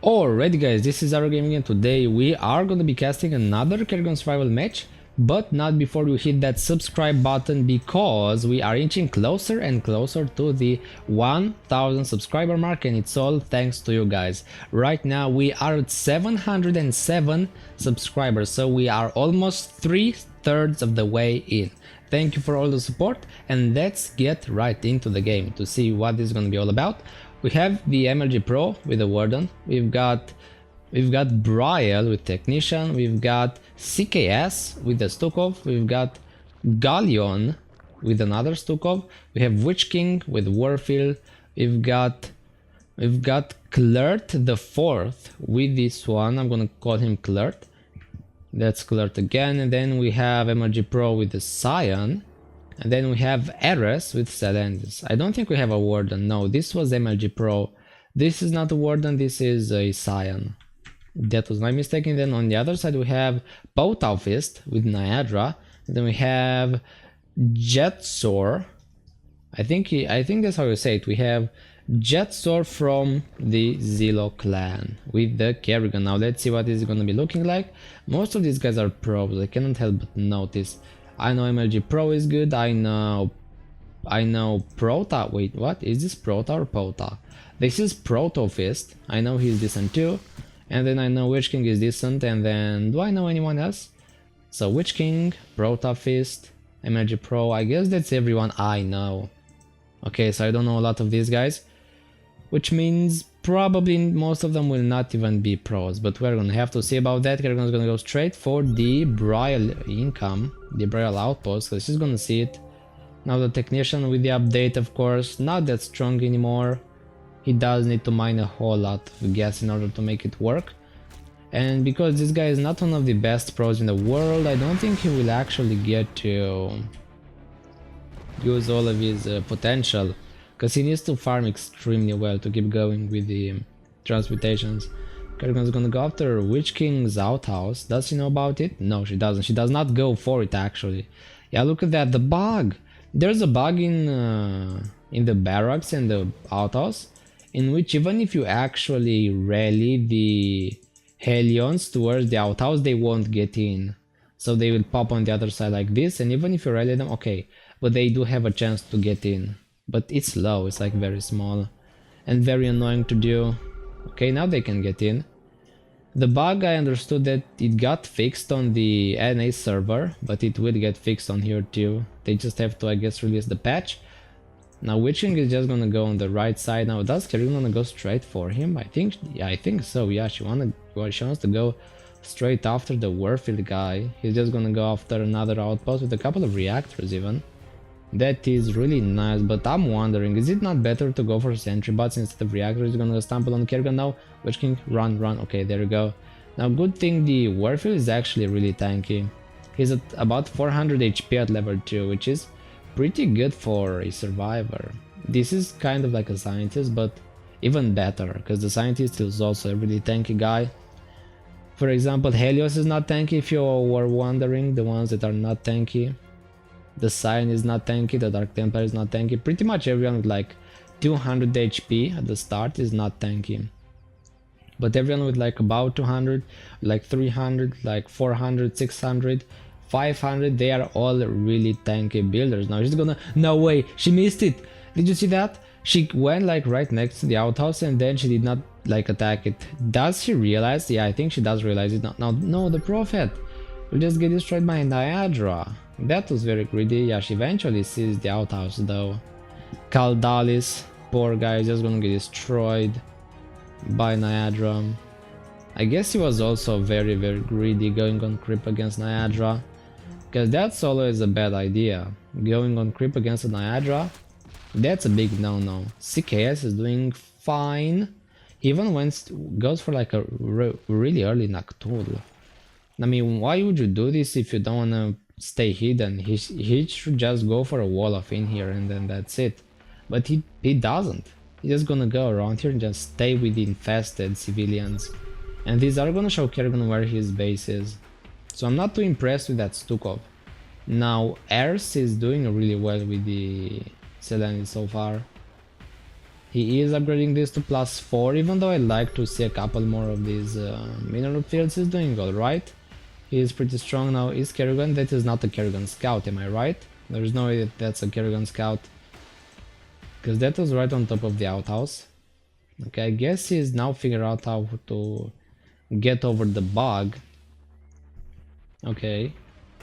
Alright guys, this is Gaming and today we are gonna be casting another Kerrigan survival match, but not before you hit that subscribe button because we are inching closer and closer to the 1000 subscriber mark, and it's all thanks to you guys. Right now we are at 707 subscribers, so we are almost 3/3 of the way in. Thank you for all the support, and let's get right into the game to see what this is gonna be all about. We have the MLG Pro with the Warden, we've got Briel with Technician, we've got CKS with the Stukov, we've got Galleon with another Stukov, we have Witch King with Warfield, we've got Klurt the Fourth with this one. I'm gonna call him Klurt. That's Klurt again, and then we have MLG Pro with the Scion. And then we have Eres with Celandis. I don't think we have a Warden. No, this was MLG Pro. This is not a Warden, this is a Scion. That was my mistake. And then on the other side we have Potaufist with Niadra. And then we have Jetsor. I think that's how you say it. We have Jetsor from the Zillo clan with the Kerrigan. Now let's see what this is going to be looking like. Most of these guys are pros. I cannot help but notice. I know MLG Pro is good, I know Prota, wait, what? Is this Prota or Pota? This is Protofist, I know he's decent too, and then I know Witch King is decent, and then, do I know anyone else? So Witch King, Protofist, MLG Pro, I guess that's everyone I know. Okay, so I don't know a lot of these guys, which means probably most of them will not even be pros, but we're gonna have to see about that. Kerrigan's gonna go straight for the Briel income, the Briel outpost, because she's gonna see it. Now the Technician with the update, of course, not that strong anymore. He does need to mine a whole lot of gas in order to make it work. And because this guy is not one of the best pros in the world, I don't think he will actually get to use all of his potential. Because he needs to farm extremely well to keep going with the transmutations. Kerrigan's gonna go after Witch King's outhouse. Does she know about it? No, she doesn't. She does not go for it actually. Yeah, look at that, the bug. There's a bug in the barracks and the outhouse, in which even if you actually rally the Hellions towards the outhouse, they won't get in. So they will pop on the other side like this, and even if you rally them, okay, but they do have a chance to get in. But it's low, it's like very small and very annoying to do. Okay, now they can get in. The bug, I understood that it got fixed on the NA server, but it will get fixed on here too. They just have to, I guess, release the patch. Now Witch King is just gonna go on the right side. Now does Kerrigan wanna go straight for him? I think so, yeah, she wants to go straight after the Warfield guy. He's just gonna go after another outpost with a couple of reactors even. That is really nice, but I'm wondering, is it not better to go for sentry bots instead of reactors? He's gonna stumble on Kerrigan now. Witch King, run, okay, there you go. Now good thing the Warfield is actually really tanky. He's at about 400 HP at level 2, which is pretty good for a survivor. This is kind of like a scientist, but even better, because the scientist is also a really tanky guy. For example, Helios is not tanky if you were wondering, the ones that are not tanky. The Scion is not tanky, the Dark Templar is not tanky. Pretty much everyone with like 200 HP at the start is not tanky. But everyone with like about 200, like 300, like 400, 600, 500, they are all really tanky builders. Now she's gonna... No way, she missed it! Did you see that? She went like right next to the outhouse and then she did not like attack it. Does she realize? Yeah, I think she does realize it. No, the Prophet will just get destroyed by Niadra. That was very greedy. Yeah, she eventually sees the outhouse though. Kaldalis, poor guy, is just gonna get destroyed by Niadra. I guess he was also very greedy going on creep against Niadra, because that's always a bad idea. Going on creep against a Niadra, that's a big no-no. CKS is doing fine. He even goes for like a really early Noctul. I mean, why would you do this if you don't wanna stay hidden? He should just go for a wall of in here and then that's it. But he doesn't. He's just gonna go around here and just stay with the infested civilians. And these are gonna show Kerrigan where his base is. So I'm not too impressed with that Stukov. Now Ers is doing really well with the Celandis so far. He is upgrading this to +4, even though I'd like to see a couple more of these mineral fields. He's doing alright. He is pretty strong now. Is Kerrigan? That is not a Kerrigan scout, am I right? There's no way that that's a Kerrigan scout. Because that was right on top of the outhouse. Okay, I guess he's now figured out how to get over the bug. Okay.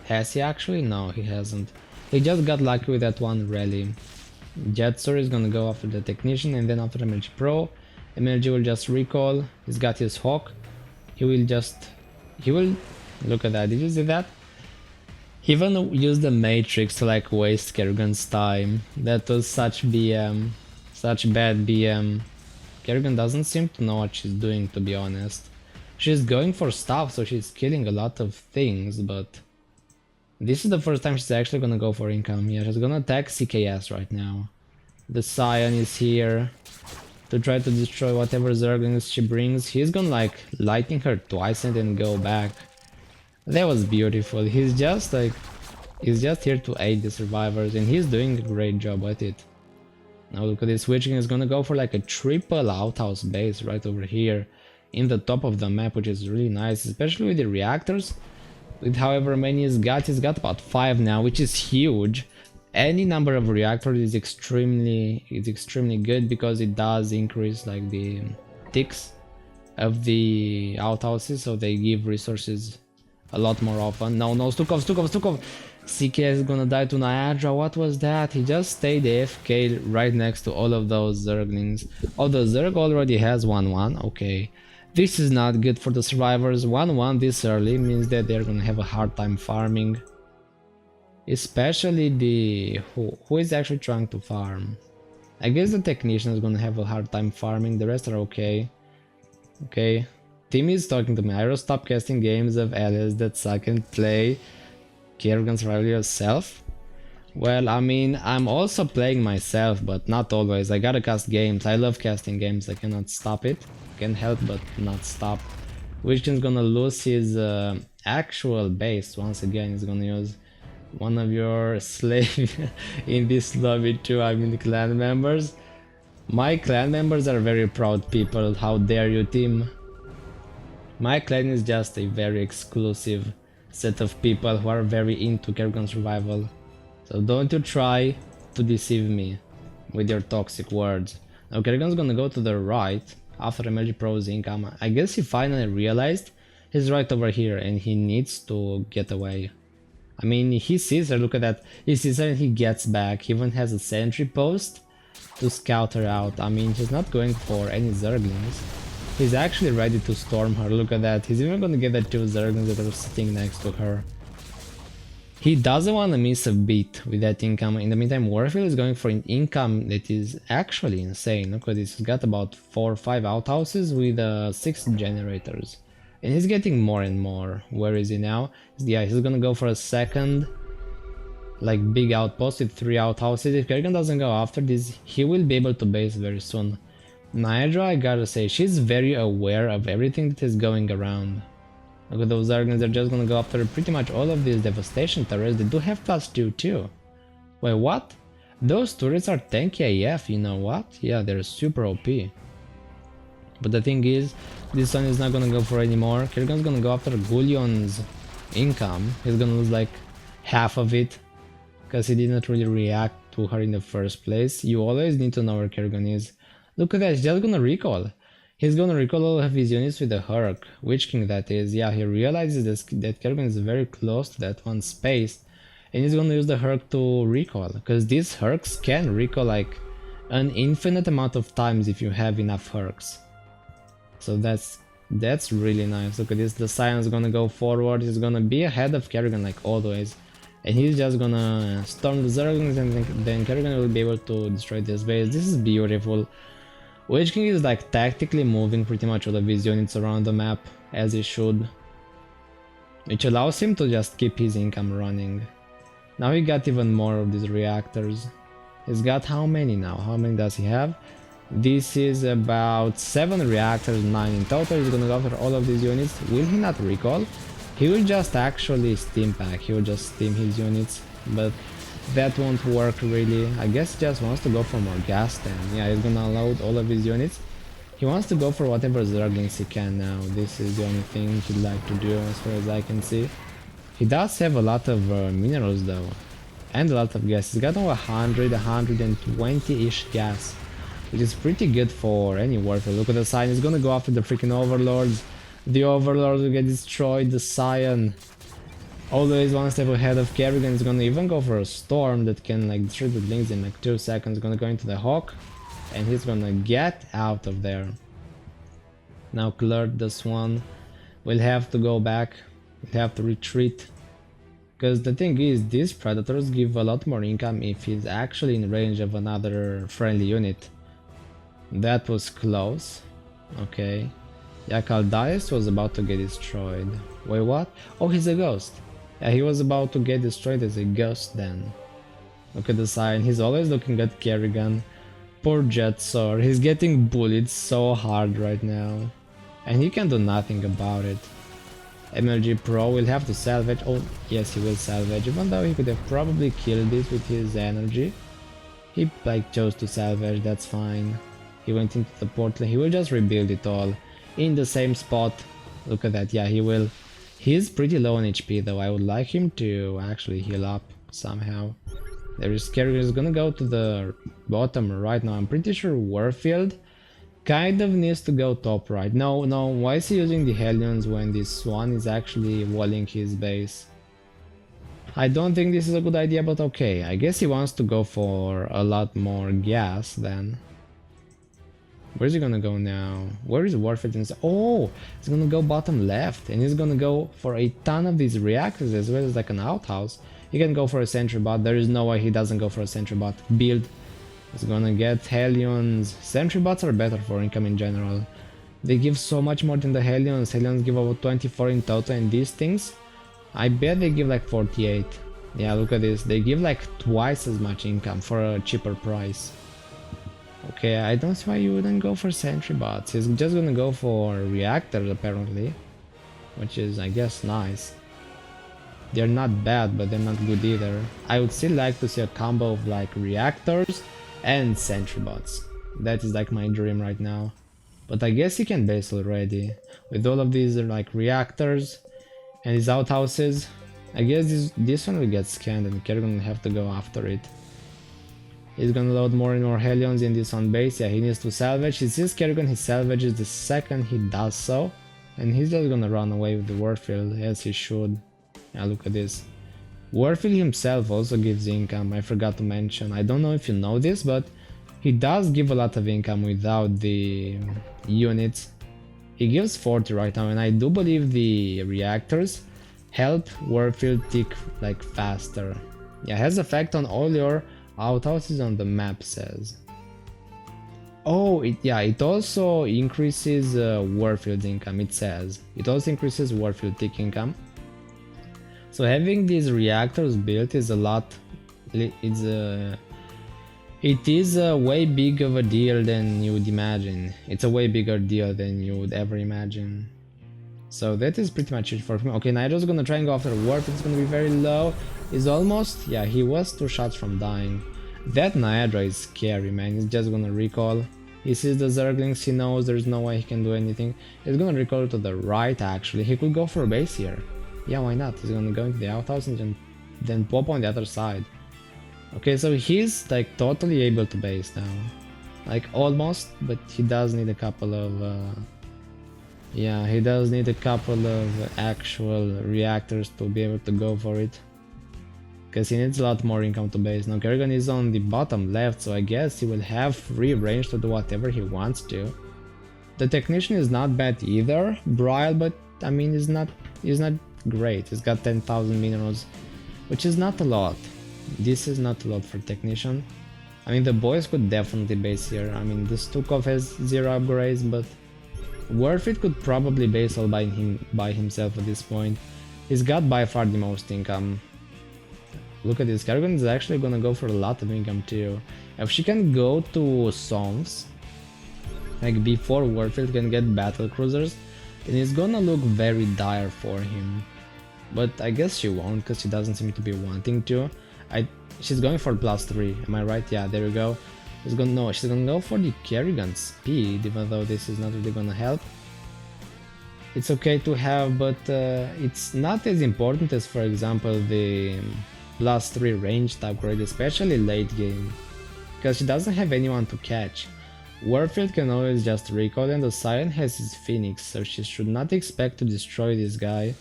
Has he actually? No, he hasn't. He just got lucky with that one rally. Jetsur is gonna go after the Technician and then after MLG Pro. MLG will just recall. He's got his Hawk. He will look at that. Did you see that? He even used the Matrix to like waste Kerrigan's time. That was such BM. Such bad BM. Kerrigan doesn't seem to know what she's doing, to be honest. She's going for stuff, so she's killing a lot of things, but this is the first time she's actually gonna go for income. Yeah, she's gonna attack CKS right now. The Scion is here to try to destroy whatever Zerglings she brings. He's gonna like lightning her twice and then go back. That was beautiful. He's just here to aid the survivors and he's doing a great job at it. Now look at this, Witch King is gonna go for like a triple outhouse base right over here in the top of the map, which is really nice, especially with the reactors. With however many he's got about 5 now, which is huge. Any number of reactors is extremely good because it does increase like the ticks of the outhouses, so they give resources a lot more often. No, Stukov! CK is gonna die to Niagara. What was that? He just stayed AFK right next to all of those Zerglings. Although Zerg already has 1-1, okay. This is not good for the survivors. 1-1 this early means that they're gonna have a hard time farming. Especially the... Who is actually trying to farm? I guess the Technician is gonna have a hard time farming. The rest are okay. Okay. Tim is talking to me. Iro, stop casting games of Alice that suck and play Kerrigan survival yourself. Well, I mean, I'm also playing myself, but not always. I gotta cast games. I love casting games. I cannot stop it. Can't help but not stop. Witch King's gonna lose his actual base once again. He's gonna use one of your slaves in this lobby too. I mean, the clan members. My clan members are very proud people. How dare you, team? My clan is just a very exclusive set of people who are very into Kerrigan survival. So don't you try to deceive me with your toxic words. Now Kerrigan's gonna go to the right after MLG Pro's income. I guess he finally realized he's right over here and he needs to get away. I mean, he sees her, look at that. He sees her and he gets back. He even has a sentry post to scout her out. I mean, he's not going for any Zerglings. He's actually ready to storm her, look at that. He's even gonna get the 2 Zerglings that are sitting next to her. He doesn't want to miss a beat with that income. In the meantime, Warfield is going for an income that is actually insane. Look at this, he's got about 4 or 5 outhouses with 6 generators. And he's getting more and more. Where is he now? Yeah, he's gonna go for a second like big outpost with 3 outhouses. If Kerrigan doesn't go after this, he will be able to base very soon. Niagara, I gotta say, she's very aware of everything that is going around. Look at those Zerglings, they're just gonna go after pretty much all of these devastation turrets. They do have +2 too. Wait, what? Those turrets are tanky AF, you know what? Yeah, they're super OP. But the thing is, this one is not gonna go for anymore. Kerrigan's gonna go after Gullion's income. He's gonna lose like half of it, because he didn't really react to her in the first place. You always need to know where Kerrigan is. Look at that, he's just gonna recall. He's gonna recall all of his units with the Herc, Witch King that is. Yeah, he realizes that Kerrigan is very close to that one space. And he's gonna use the Herc to recall, because these Hercs can recall like an infinite amount of times if you have enough Hercs. So that's really nice. Look at this, the Scion's gonna go forward, he's gonna be ahead of Kerrigan like always. And he's just gonna storm the Zerglings and then Kerrigan will be able to destroy this base. This is beautiful. Witch King is like tactically moving pretty much all of his units around the map, as he should. Which allows him to just keep his income running. Now he got even more of these reactors. He's got how many now? How many does he have? This is about 7 reactors, 9 in total. He's gonna go after all of these units. Will he not recall? He will just actually steam pack. He will just steam his units. But that won't work really. I guess he just wants to go for more gas then. Yeah, he's gonna load all of his units. He wants to go for whatever Zerglings he can now. This is the only thing he'd like to do as far as I can see. He does have a lot of minerals though. And a lot of gas. He's got 100, 120-ish gas. Which is pretty good for any warfare. Look at the Scion. He's gonna go after the freaking Overlords. The Overlords will get destroyed. The Scion, always one step ahead of Kerrigan, is gonna even go for a Storm that can like destroy the Lynx in like 2 seconds. Gonna go into the Hawk. And he's gonna get out of there. Now Klurt the Swan will have to go back. We'll have to retreat. Because the thing is, these Predators give a lot more income if he's actually in range of another friendly unit. That was close. Okay. Yeah, Caldias was about to get destroyed. Wait, what? Oh, he's a ghost. Yeah, he was about to get destroyed as a ghost then. Look at the sign. He's always looking at Kerrigan. Poor Jetsor. He's getting bullied so hard right now. And he can do nothing about it. MLG Pro will have to salvage. Oh, yes, he will salvage. Even though he could have probably killed it with his energy. He like chose to salvage, that's fine. He went into the portal. He will just rebuild it all in the same spot. Look at that. Yeah, he will. He's pretty low on HP though. I would like him to actually heal up somehow. There is Kerrigan is gonna go to the bottom right now. I'm pretty sure Warfield kind of needs to go top right. No, why is he using the Hellions when this Swan is actually walling his base? I don't think this is a good idea, but okay. I guess he wants to go for a lot more gas then. Where's he gonna go now? Where is Warfield? Oh, he's gonna go bottom left, and he's gonna go for a ton of these reactors as well as like an outhouse. He can go for a sentry bot. There is no way he doesn't go for a sentry bot. Build. He's gonna get Hellions. Sentry bots are better for income in general. They give so much more than the Hellions. Hellions give about 24 in total, and these things, I bet they give like 48. Yeah, look at this. They give like twice as much income for a cheaper price. Okay, I don't see why you wouldn't go for sentry bots. He's just gonna go for reactors apparently, which is, I guess, nice. They're not bad, but they're not good either. I would still like to see a combo of like reactors and sentry bots. That is like my dream right now. But I guess he can base already. With all of these like reactors and his outhouses, I guess this one will get scanned and Kerrigan will have to go after it. He's gonna load more and more Hellions in this on base. Yeah, he needs to salvage. He sees Kerrigan, he salvages the second he does so. And he's just gonna run away with the Warfield, as he should. Yeah, look at this. Warfield himself also gives income, I forgot to mention. I don't know if you know this, but he does give a lot of income without the units. He gives 40 right now, and I do believe the reactors help Warfield tick like faster. Yeah, it has effect on all your outhouses on the map, says. Oh, it also increases Warfield income, it says. It also increases Warfield tick income. So having these reactors built is a lot. It is a way big of a deal than you would imagine. It's a way bigger deal than you would ever imagine. So that is pretty much it for him. Okay, Nitro's gonna try and go after Warfield. It's gonna be very low. He's almost, yeah, he was 2 shots from dying. That Niagara is scary, man. He's just gonna recall. He sees the Zerglings, he knows there's no way he can do anything. He's gonna recall to the right actually. He could go for a base here. Yeah, why not? He's gonna go into the outhouse and then pop on the other side. Okay, so he's like totally able to base now. Like almost, but he does need a couple of yeah, he does need a couple of actual reactors to be able to go for it. Because he needs a lot more income to base. Now Kerrigan is on the bottom left, so I guess he will have free range to do whatever he wants to. The Technician is not bad either, Braille, but I mean he's not great. He's got 10,000 minerals, which is not a lot. This is not a lot for Technician. I mean the boys could definitely base here. I mean the Stukov has 0 upgrades, but Warfield could probably base all by himself at this point. He's got by far the most income. Look at this, Kerrigan is actually gonna go for a lot of income too. If she can go to songs, like before Warfield can get battle cruisers, then it's gonna look very dire for him. But I guess she won't, because she doesn't seem to be wanting to. She's going for +3, am I right? Yeah, there we go. She's gonna go for the Kerrigan speed, even though this is not really gonna help. It's okay to have, but it's not as important as, for example, the +3 ranged upgrade, especially late game, because she doesn't have anyone to catch. Warfield can always just recoil, and the Siren has his Phoenix, so she should not expect to destroy this guy.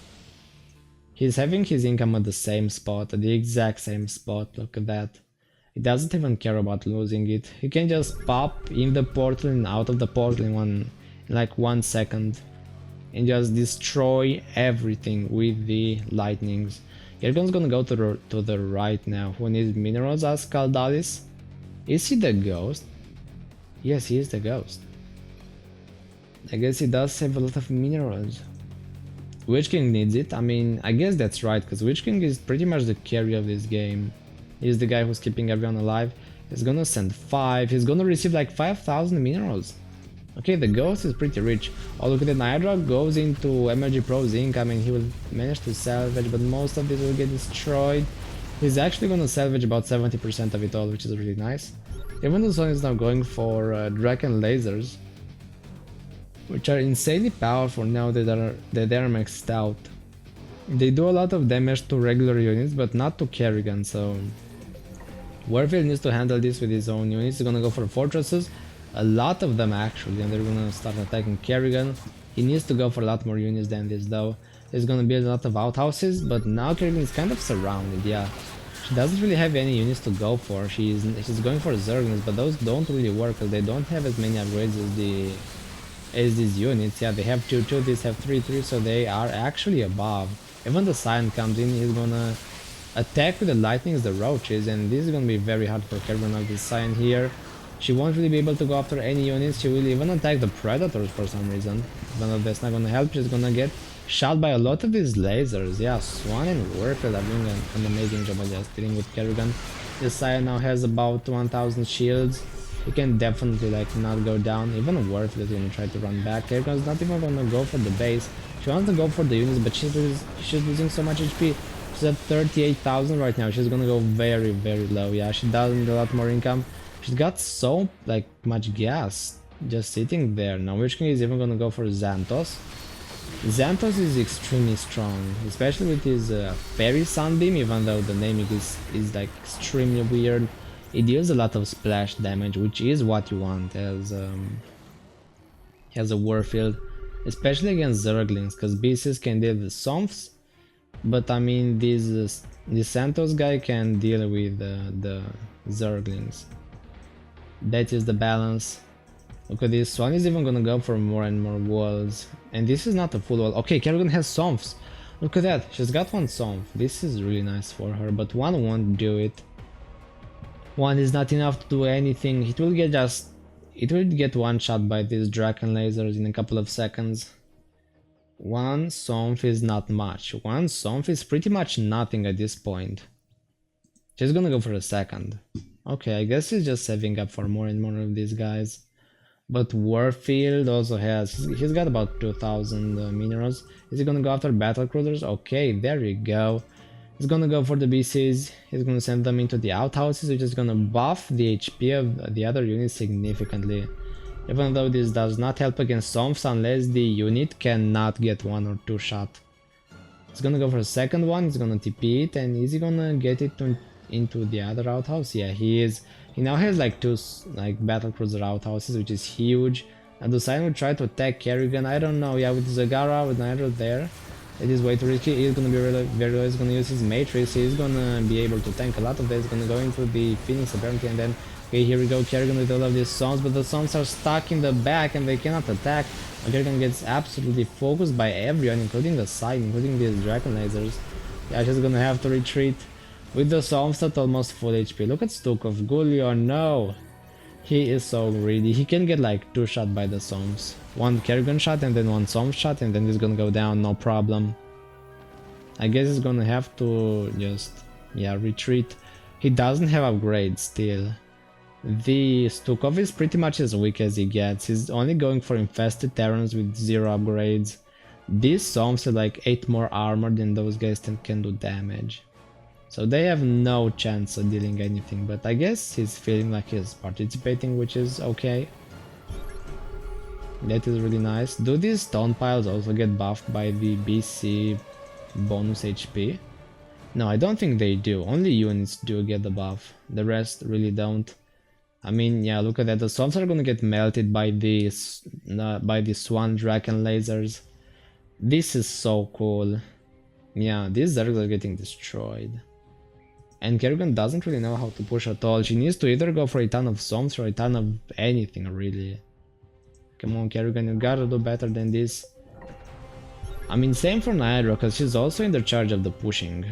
He's having his income at the same spot, at the exact same spot, look at that. He doesn't even care about losing it. He can just pop in the portal and out of the portal in like 1 second. And just destroy everything with the lightnings. Kerrigan's gonna go to the right now. Who needs minerals? Asks Caldalis. Is he the ghost? Yes, he is the ghost. I guess he does have a lot of minerals. Witch King needs it. I mean, I guess that's right, because Witch King is pretty much the carry of this game. He's the guy who's keeping everyone alive. He's gonna send 5. He's gonna receive like 5,000 minerals. Okay, the ghost is pretty rich. Oh, look at the Hydra goes into MLG Pro Zinc. I mean, he will manage to salvage, but most of this will get destroyed. He's actually gonna salvage about 70% of it all, which is really nice. Even though Sony is now going for Draken lasers, which are insanely powerful now that they are maxed out. They do a lot of damage to regular units, but not to Kerrigan, so Warfield needs to handle this with his own units. He's gonna go for fortresses. A lot of them actually, and they're gonna start attacking Kerrigan. He needs to go for a lot more units than this though. There's gonna be a lot of outhouses, but now Kerrigan is kind of surrounded, yeah. She doesn't really have any units to go for. She's going for Zerglings, but those don't really work because they don't have as many upgrades as these units. Yeah, they have 2-2, these have 3-3, so they are actually above. Even the Siren comes in, he's gonna attack with the lightnings, the roaches, and this is gonna be very hard for Kerrigan. Now this Siren here, she won't really be able to go after any units. She will even attack the Predators for some reason. Even though that's not gonna help, she's gonna get shot by a lot of these lasers. Yeah, Swan and Warfield are doing an amazing job of just dealing with Kerrigan. This Siren now has about 1000 shields. He can definitely like not go down. Even Warfield is gonna try to run back. Kerrigan's not even gonna go for the base. She wants to go for the units, but she's losing so much HP. She's at 38,000 right now. She's gonna go very, very low. Yeah, she does need a lot more income. She's got so like much gas just sitting there. Now Witch King is even gonna go for Xanthos. Xanthos is extremely strong, especially with his Fairy Sunbeam, even though the naming is like extremely weird. It deals a lot of splash damage, which is what you want as a Warfield, especially against Zerglings, because beasts can deal with Somphs, but I mean this Xanthos guy can deal with the Zerglings. That is the balance. Look at this, one is even gonna go for more and more walls. And this is not a full wall. Okay, Kerrigan has Somphs. Look at that, she's got one Somph. This is really nice for her, but one won't do it. One is not enough to do anything. It will get one shot by these Draken lasers in a couple of seconds. One Somph is not much. One Somph is pretty much nothing at this point. She's gonna go for a second. Okay, I guess he's just saving up for more and more of these guys. But Warfield also he's got about 2000 minerals. Is he gonna go after battle cruisers? Okay, there you go. He's gonna go for the BCs. He's gonna send them into the outhouses, which is gonna buff the HP of the other units significantly. Even though this does not help against Somphs unless the unit cannot get 1 or 2 shot. He's gonna go for a second one. He's gonna TP it, and is he gonna get it into the other outhouse? Yeah, he is. He now has like 2 like battlecruiser outhouses, which is huge. And the Siren will try to attack Kerrigan. I don't know. Yeah, with Zagara, with Nitro there, it is way too risky. He's gonna be really very low. He's gonna use his Matrix. He's gonna be able to tank a lot of that. He's gonna go into the Phoenix apparently, and then okay, here we go. Kerrigan with all of these Somphs, but the Somphs are stuck in the back and they cannot attack. Kerrigan gets absolutely focused by everyone, including the side, including these Draken lasers. Yeah, she's gonna have to retreat. With the Somphs at almost full HP. Look at Stukov. Gulio, no! He is so greedy. He can get like 2 shots by the Somphs. 1 Kerrigan shot and then 1 Somph shot, and then he's gonna go down, no problem. I guess he's gonna have to just, yeah, retreat. He doesn't have upgrades still. The Stukov is pretty much as weak as he gets. He's only going for infested Terrans with 0 upgrades. These Somphs are like 8 more armor than those guys can do damage. So they have no chance of dealing anything, but I guess he's feeling like he's participating, which is okay. That is really nice. Do these stone piles also get buffed by the BC bonus HP? No, I don't think they do. Only units do get the buff. The rest really don't. I mean, yeah, look at that. The swamps are gonna get melted by the Swan Dragon lasers. This is so cool. Yeah, these Zergs are getting destroyed. And Kerrigan doesn't really know how to push at all. She needs to either go for a ton of swamps or a ton of anything, really. Come on, Kerrigan, you gotta do better than this. I mean, same for Niagara, because she's also in the charge of the pushing.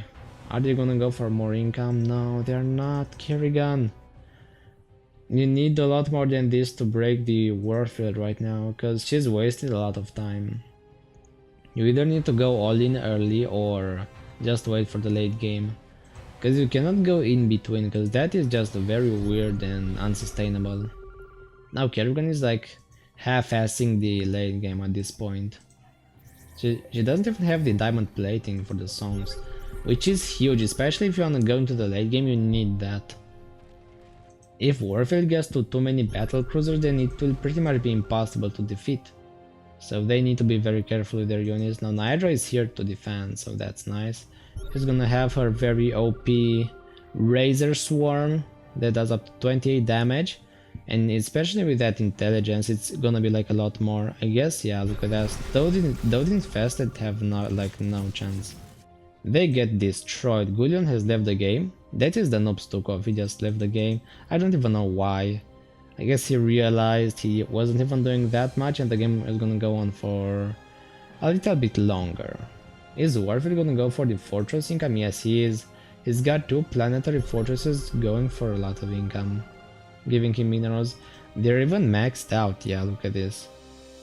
Are they gonna go for more income? No, they're not. Kerrigan, you need a lot more than this to break the Warfield right now, because she's wasted a lot of time. You either need to go all in early or just wait for the late game. Because you cannot go in between, because that is just very weird and unsustainable. Now Kerrigan is like half-assing the late game at this point. She doesn't even have the diamond plating for the songs, which is huge, especially if you want to go into the late game, you need that. If Warfield gets to too many battle cruisers, then it will pretty much be impossible to defeat. So they need to be very careful with their units. Now Niagara is here to defend, so that's nice. She's gonna have her very OP Razor Swarm that does up to 28 damage. And especially with that intelligence, it's gonna be like a lot more. I guess, yeah, look at that. Those infested have no chance. They get destroyed. Gullion has left the game. That is the noob Stukov, he just left the game. I don't even know why. I guess he realized he wasn't even doing that much and the game is gonna go on for a little bit longer. Is Warfield gonna go for the fortress income? Yes, he is. He's got 2 planetary fortresses going for a lot of income, giving him minerals. They're even maxed out, yeah, look at this.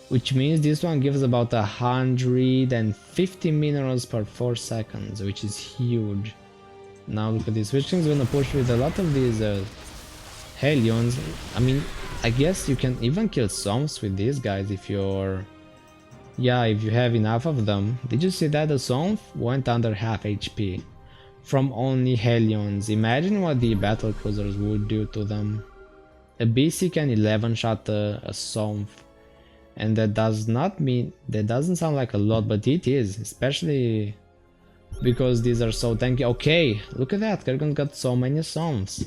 Which means this one gives about 150 minerals per 4 seconds, which is huge. Now look at this, Witch King's gonna push with a lot of these Hellions. I mean, I guess you can even kill Swamps with these guys if you're... Yeah, if you have enough of them. Did you see that the Swamp went under half HP from only Hellions? Imagine what the battle cruisers would do to them. A BC can 11 shot a Swamp, and that doesn't sound like a lot, but it is, especially because these are so tanky. Okay, look at that, Kerrigan got so many Swamps.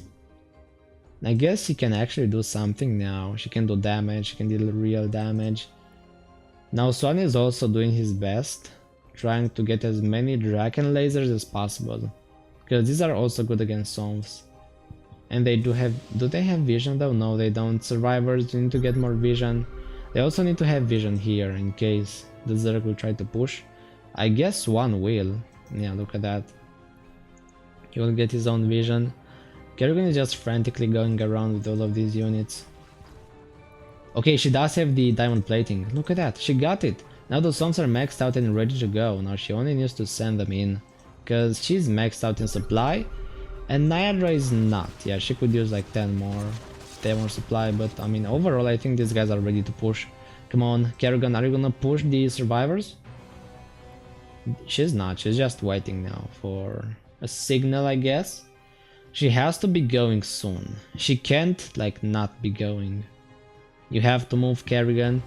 I guess he can actually do something now. She can do damage, she can deal real damage. Now Swan is also doing his best, trying to get as many Draken lasers as possible, because these are also good against Swamps. And they do they have vision though? No, they don't. Survivors need to get more vision. They also need to have vision here in case the Zerg will try to push. I guess one will. Yeah, look at that. He will get his own vision. Kerrigan is just frantically going around with all of these units. Okay, she does have the diamond plating. Look at that, she got it. Now the Swamps are maxed out and ready to go. Now she only needs to send them in, because she's maxed out in supply. And Niagara is not. Yeah, she could use like 10 more supply, but I mean overall I think these guys are ready to push. Come on, Kerrigan, are you gonna push the survivors? She's not, she's just waiting now for a signal, I guess. She has to be going soon. She can't like not be going. You have to move, Kerrigan.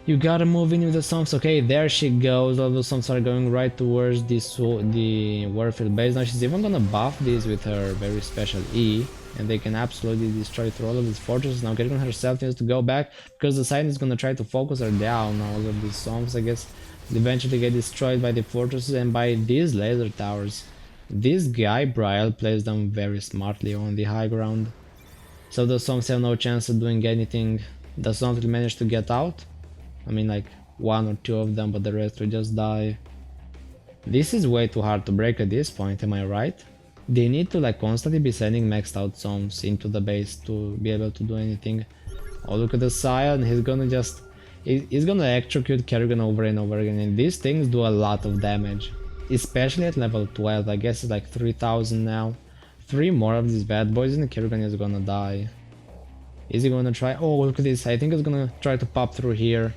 You gotta move in with the Swamps. Okay, there she goes. All the Swamps are going right towards the Warfield base. Now she's even gonna buff these with her very special E, and they can absolutely destroy through all of these fortresses. Now Kerrigan herself needs to go back, because the side is gonna try to focus her down. All of these Swamps, I guess, will eventually get destroyed by the fortresses and by these laser towers. This guy, Brial, plays them very smartly on the high ground. So the Swamps have no chance of doing anything. The Swamps will manage to get out. I mean like 1 or 2 of them, but the rest will just die. This is way too hard to break at this point, am I right? They need to like constantly be sending maxed out Swamps into the base to be able to do anything. Oh, look at the Scion, he's gonna electrocute Kerrigan over and over again, and these things do a lot of damage. Especially at level 12, I guess it's like 3000 now. 3 more of these bad boys and Kerrigan is gonna die. Is he gonna try? Oh, look at this, I think he's gonna try to pop through here.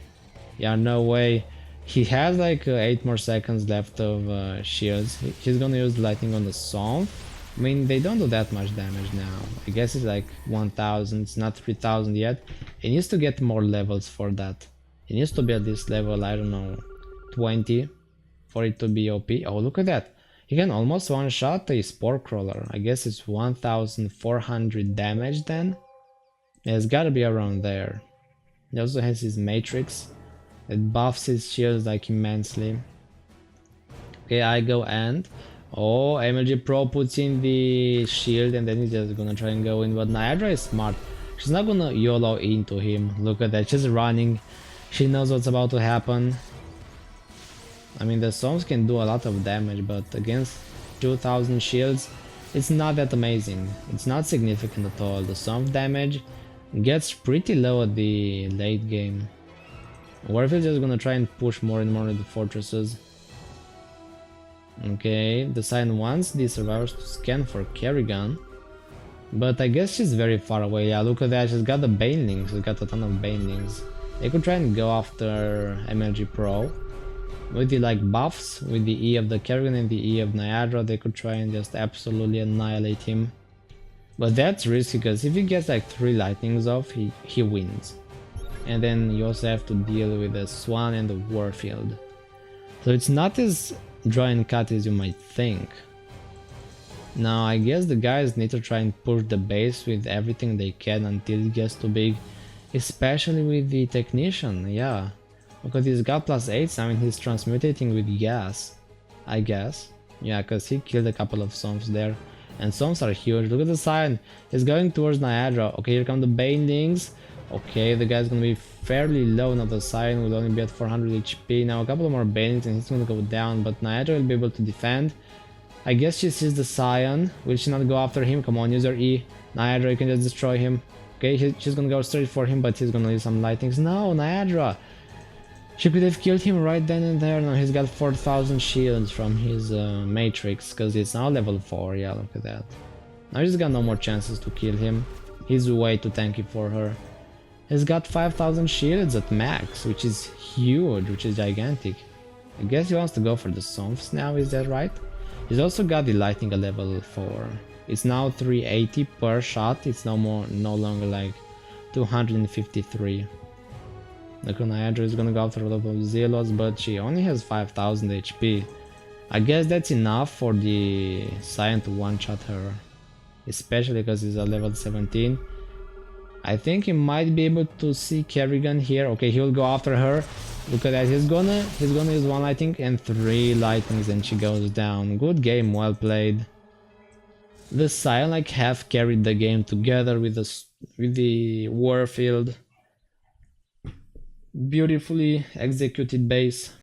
Yeah, no way. He has like 8 more seconds left of shields. He's gonna use lightning on the Sonf. I mean, they don't do that much damage now. I guess it's like 1000, it's not 3000 yet. He needs to get more levels for that. He needs to be at this level, I don't know, 20 for it to be OP. Oh, look at that. He can almost one-shot a Spore Crawler. I guess it's 1400 damage then. Yeah, it's gotta be around there. He also has his Matrix. It buffs his shields like immensely. Okay, I go and... Oh, MLG Pro puts in the shield and then he's just gonna try and go in. But Niadra is smart. She's not gonna YOLO into him. Look at that, she's running. She knows what's about to happen. I mean, the Sonfs can do a lot of damage, but against 2000 shields, it's not that amazing. It's not significant at all. The Sonf damage gets pretty low at the late game. Warfield's just gonna try and push more and more into the fortresses. Okay, the Sion wants the survivors to scan for Kerrigan, but I guess she's very far away. Yeah, look at that, she's got the Banelings, she's got a ton of Banelings. They could try and go after MLG Pro. With the like buffs, with the E of the Kerrigan and the E of Niadra, they could try and just absolutely annihilate him. But that's risky, because if he gets like 3 lightnings off, he wins. And then you also have to deal with the Swan and the Warfield. So it's not as draw and cut as you might think. Now I guess the guys need to try and push the base with everything they can until it gets too big. Especially with the Technician, yeah. Because he's got +8s, I mean he's transmutating with gas, I guess. Yeah, because he killed a couple of Sonfs there. And Sonfs are huge. Look at the Sion. He's going towards Niadra. Okay, here come the Banelings. Okay, the guy's gonna be fairly low now. The Sion will only be at 400 HP. Now a couple more Banelings and he's gonna go down, but Niadra will be able to defend. I guess she sees the Sion. Will she not go after him? Come on, use your E. Niadra, you can just destroy him. Okay, she's gonna go straight for him, but he's gonna use some lightnings. No, Niadra! She could have killed him right then and there. Now he's got 4000 shields from his Matrix, because it's now level 4. Yeah, look at that. Now he's got no more chances to kill him. He's way too tanky for her. He's got 5000 shields at max, which is huge, which is gigantic. I guess he wants to go for the Sonfs now, is that right? He's also got the lightning at level 4. It's now 380 per shot, it's no longer like 253. The Niadra is gonna go after a lot of Zealots, but she only has 5000 HP. I guess that's enough for the Sion to one-shot her. Especially because he's at level 17. I think he might be able to see Kerrigan here. Okay, he will go after her. Look at that, he's gonna use 1 lightning and 3 lightnings and she goes down. Good game, well played. The Sion like half carried the game together with the Warfield. Beautifully executed base.